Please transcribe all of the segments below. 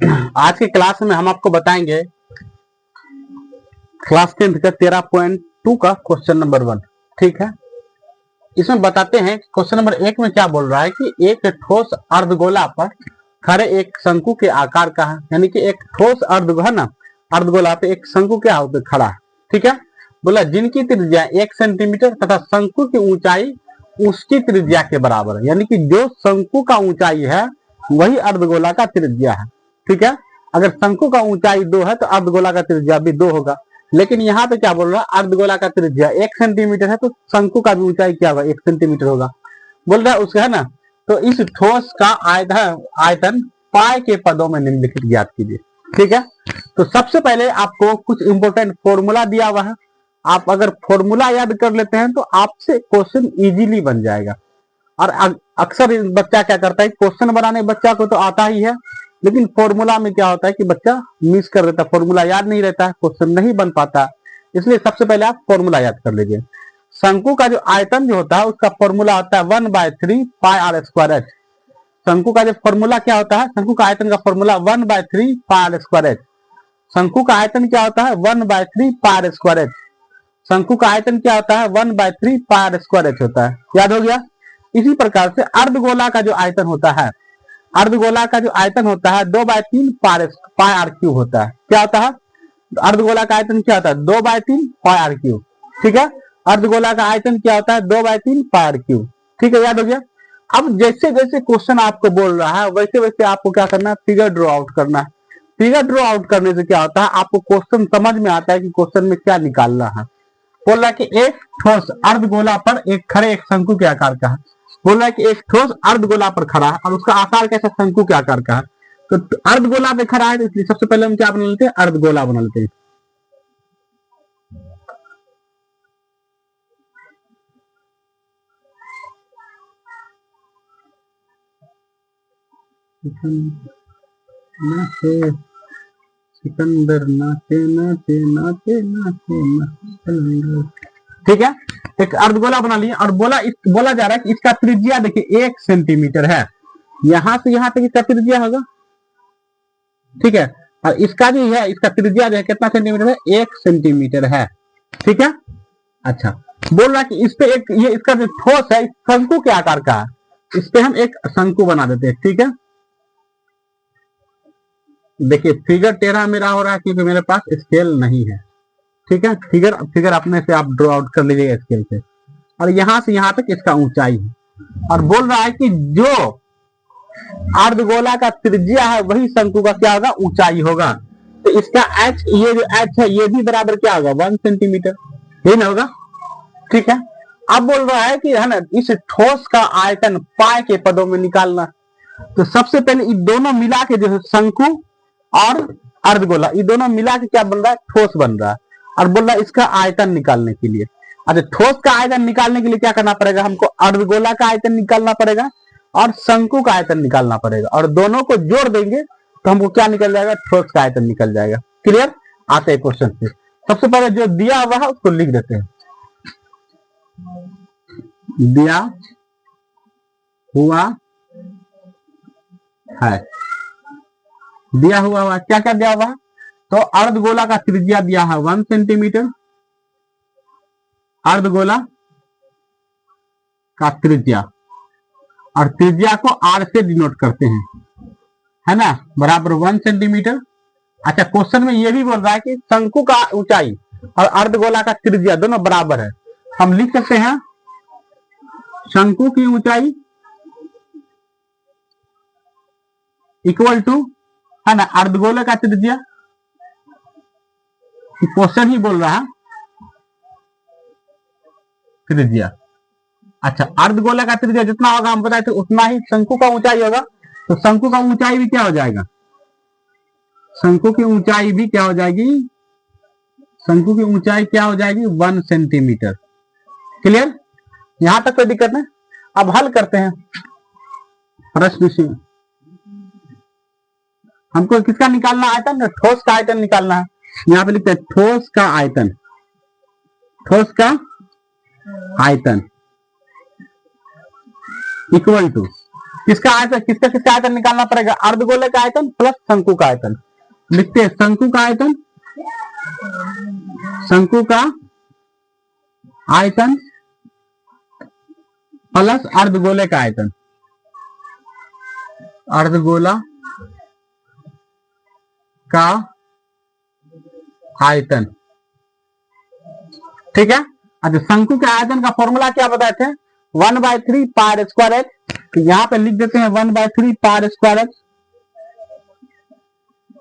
आज के क्लास में हम आपको बताएंगे क्लास 10th का 13.2 का क्वेश्चन नंबर 1। ठीक है, इसमें बताते हैं क्वेश्चन नंबर 1 में क्या बोल रहा है कि एक ठोस अर्धगोला पर खड़े एक शंकु के आकार का है, यानी कि एक ठोस अर्धगोला पे एक शंकु के आकार पे खड़ा है। ठीक है, बोला जिनकी त्रिज्या 1 सेंटीमीटर तथा शंकु की ऊंचाई उसकी त्रिज्या के बराबर है, यानी कि जो शंकु का ऊंचाई है वही अर्धगोला का त्रिज्या है। ठीक है, अगर शंकु का ऊंचाई 2 है तो अर्धगोला का त्रिज्या भी 2 होगा। लेकिन यहाँ पे क्या बोल रहा है, अर्धगोला का त्रिज्या 1 सेंटीमीटर है तो शंकु का भी ऊंचाई क्या होगा, 1 सेंटीमीटर होगा। बोल रहा है उसका है ना, तो इस ठोस का आयतन पाई के पदों में निम्नलिखित ज्ञात कीजिए। ठीक है, तो सबसे पहले आपको कुछ इंपोर्टेंट फॉर्मूला दिया हुआ है। आप अगर फॉर्मूला याद कर लेते हैं तो आपसे क्वेश्चन इजीली बन जाएगा। और अक्सर बच्चा क्या करता है, क्वेश्चन बनाने बच्चा को तो आता ही है, लेकिन फॉर्मूला में क्या होता है कि बच्चा मिस कर देता है, फॉर्मूला याद नहीं रहता है, क्वेश्चन नहीं बन पाता। इसलिए सबसे पहले आप फॉर्मूला याद कर लीजिए। शंकु का जो आयतन जो होता है उसका फॉर्मूला होता है 1/3 पाई आर स्क्वायर एच। शंकु का जो फॉर्मूला क्या होता है, शंकु का आयतन का formula 1/3 pi r square h. शंकु का आयतन क्या होता है, 1/3 पाई आर स्क्वायर एच। शंकु का आयतन क्या होता है, 1/3 पाई आर स्क्वायर एच होता है। याद हो गया। इसी प्रकार से अर्धगोला का जो आयतन होता है, अर्धगोला का जो आयतन होता है 2/3 पाई आर क्यूब होता है। क्या होता है, अर्धगोला का आयतन क्या होता है, 2/3 पाई आर क्यूब। ठीक है, अर्धगोला का आयतन क्या होता है, 2/3 पाई आर क्यूब। ठीक है, याद हो गया। अब जैसे जैसे क्वेश्चन आपको बोल रहा है वैसे वैसे आपको क्या करना है, फिगर ड्रॉ आउट करना है। फिगर ड्रॉ आउट करने से क्या होता है, आपको क्वेश्चन समझ में आता है कि क्वेश्चन में क्या निकालना है। बोल रहा है कि एक ठोस अर्धगोला पर एक खड़े एक शंकु के आकार का है। बोल रहा है कि एक ठोस अर्धगोला पर खड़ा है और उसका आकार कैसा, शंकु के आकार का है। तो अर्धगोला पे खड़ा है, तो इसलिए सबसे पहले हम क्या बना लेते हैं, अर्धगोला बना लेते हैं। सिकंदर नाचे नाचे नाचे नाचे नाचे। ठीक है, एक अर्धगोला बना लिया और बोला जा रहा है कि इसका त्रिज्या देखिए 1 सेंटीमीटर है। यहां से यहां तक इसका त्रिज्या होगा। ठीक है, और इसका जो है, इसका त्रिज्या जो है कितना सेंटीमीटर है, 1 सेंटीमीटर है। ठीक है, अच्छा बोल रहा है कि इस पे एक ये इसका जो ठोस है शंकु के आकार का है, इस पे हम एक शंकु बना देते हैं। ठीक है, देखिए फिगर टेढ़ा मेरा हो रहा है क्योंकि मेरे पास स्केल नहीं है। ठीक है, फिगर अपने से आप ड्रॉ आउट कर लीजिएगा स्केल से। और यहां से यहां तक इसका ऊंचाई है और बोल रहा है कि जो अर्धगोला का त्रिज्या है वही शंकु का क्या होगा, ऊंचाई होगा। तो इसका एच, ये जो एच है ये भी बराबर क्या होगा, 1 सेंटीमीटर ही ना होगा। ठीक है, अब बोल रहा है कि है ना, इस ठोस का आयतन पाई के पदों में निकालना। तो सबसे पहले इन दोनों मिला के जो है शंकु और अर्धगोला, ये दोनों मिला के क्या बन रहा है, ठोस बन रहा है। और बोल रहा है इसका आयतन निकालने के लिए, अच्छा ठोस का आयतन निकालने के लिए क्या करना पड़ेगा, हमको अर्धगोला का आयतन निकालना पड़ेगा और शंकु का आयतन निकालना पड़ेगा, और दोनों को जोड़ देंगे तो हमको क्या निकल जाएगा, ठोस का आयतन निकल जाएगा। क्लियर, आते हैं क्वेश्चन पे। सबसे पहले जो दिया हुआ है उसको लिख देते हैं। दिया हुआ है, दिया हुआ क्या क्या दिया हुआ है, तो अर्धगोला का त्रिज्या दिया है 1 सेंटीमीटर, अर्धगोला का त्रिज्या, और त्रिज्या को आर से डिनोट करते हैं, है ना, बराबर 1 सेंटीमीटर। अच्छा क्वेश्चन में ये भी बोल रहा है कि शंकु का ऊंचाई और अर्धगोला का त्रिज्या दोनों बराबर है। हम लिख सकते हैं शंकु की ऊंचाई इक्वल टू, है ना, अर्धगोला का त्रिज्या। क्वेश्चन ही बोल रहा है त्रिज्या। अच्छा अर्धगोला का त्रिज्या जितना होगा हम बताए थे उतना ही शंकु का ऊंचाई होगा। तो शंकु का ऊंचाई भी क्या हो जाएगा, शंकु की ऊंचाई भी क्या हो जाएगी, शंकु की ऊंचाई क्या हो जाएगी, 1 सेंटीमीटर। क्लियर, यहां तक कोई दिक्कत नहीं। अब हल करते हैं प्रश्न से। हमको किसका निकालना आयतन, ठोस का आयतन निकालना है। यहां पे लिखते हैं ठोस का आयतन, ठोस का आयतन इक्वल टू किसका आयतन, किसका आयतन निकालना पड़ेगा, अर्धगोले का आयतन प्लस शंकु का आयतन। लिखते हैं शंकु का आयतन, शंकु का आयतन प्लस अर्धगोले का आयतन, अर्धगोला का आयतन। ठीक है। अच्छा, शंकु के आयतन का फॉर्मूला क्या बताए थे, 1/3 पार स्क्वायर एच। तो यहां पे लिख देते हैं 1/3 पार स्क्वायर एच,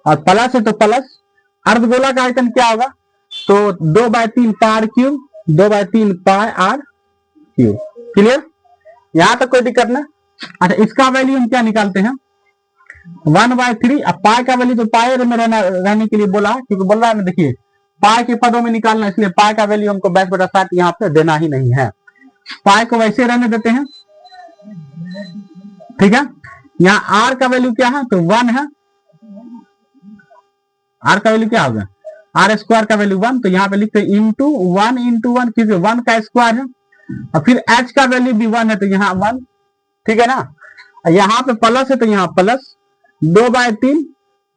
और प्लस है तो प्लस अर्धगोला का आयतन क्या होगा, तो 2/3 पार cube, 2/3 pi r cube. Clear, यहां तक कोई दिक्कत ना। अच्छा, इसका वैल्यू हम क्या निकालते हैं, 1/3। अब पाई का वैल्यू तो पाई में रहने के लिए बोला है, क्योंकि बोल रहा है देखिए पाई के पदों में निकालना, इसलिए पाई का वैल्यू हमको 22/7 यहाँ पे देना ही नहीं है, पाई को वैसे रहने देते हैं। ठीक है। यहाँ आर का वैल्यू क्या है, तो 1 है, आर का वैल्यू क्या होगा, आर स्क्वायर का वैल्यू 1, तो यहाँ पे लिखते हैं इंटू 1 इंटू 1, क्योंकि 1 का स्क्वायर है, और फिर एच का वैल्यू भी 1 है, तो यहाँ 1। ठीक है ना। यहाँ पे प्लस है तो यहाँ प्लस 2/3,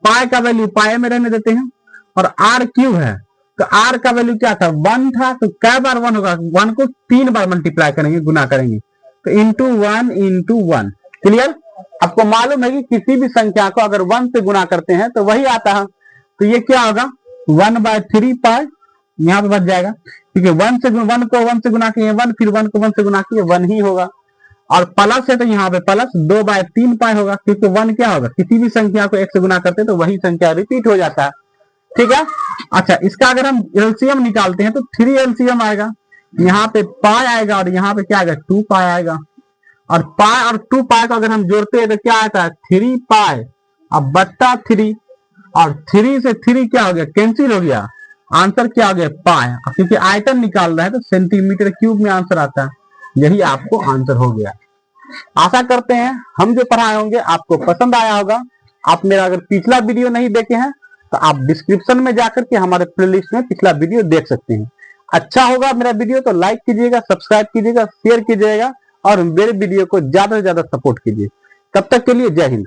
पाई का वैल्यू पाई में रहने देते हैं, और आर क्यूब है, तो आर का वैल्यू क्या था, 1 था, तो कै बार 1 होगा, 1 को 3 बार मल्टीप्लाई करेंगे, गुना करेंगे, तो इंटू 1 इंटू 1। क्लियर। आपको मालूम है कि किसी भी संख्या को अगर 1 से गुना करते हैं तो वही आता है, तो ये क्या होगा 1/3 पाई, यहाँ पे बच जाएगा, क्योंकि 1 को 1 से गुना किए 1, फिर 1 को 1 से गुना किए 1 ही होगा, और प्लस है तो यहाँ पे प्लस 2/3 पाई होगा, क्योंकि 1 क्या होगा, किसी भी संख्या को 1 से गुना करते हैं तो वही संख्या रिपीट हो जाता है। ठीक है। अच्छा, इसका अगर हम एलसीएम निकालते हैं तो 3 एलसीएम आएगा, यहाँ पे पाई आएगा और यहाँ पे क्या आएगा 2 पाई आएगा, और पाई और 2 पाई को अगर हम जोड़ते हैं तो क्या आता है 3 पाई, अब बट्टा 3, और 3 से 3 क्या हो गया, कैंसिल हो गया, आंसर क्या हो गया पाई, क्योंकि आयतन निकाल रहा है तो सेंटीमीटर क्यूब में आंसर आता है, यही आपको आंसर हो गया। आशा करते हैं हम जो पढ़ाए होंगे आपको पसंद आया होगा। आप मेरा अगर पिछला वीडियो नहीं देखे हैं तो आप डिस्क्रिप्शन में जाकर के हमारे प्लेलिस्ट में पिछला वीडियो देख सकते हैं। अच्छा होगा मेरा वीडियो तो लाइक कीजिएगा, सब्सक्राइब कीजिएगा, शेयर कीजिएगा, और मेरे वीडियो को ज्यादा से ज्यादा सपोर्ट कीजिए। तब तक के लिए जय हिंद।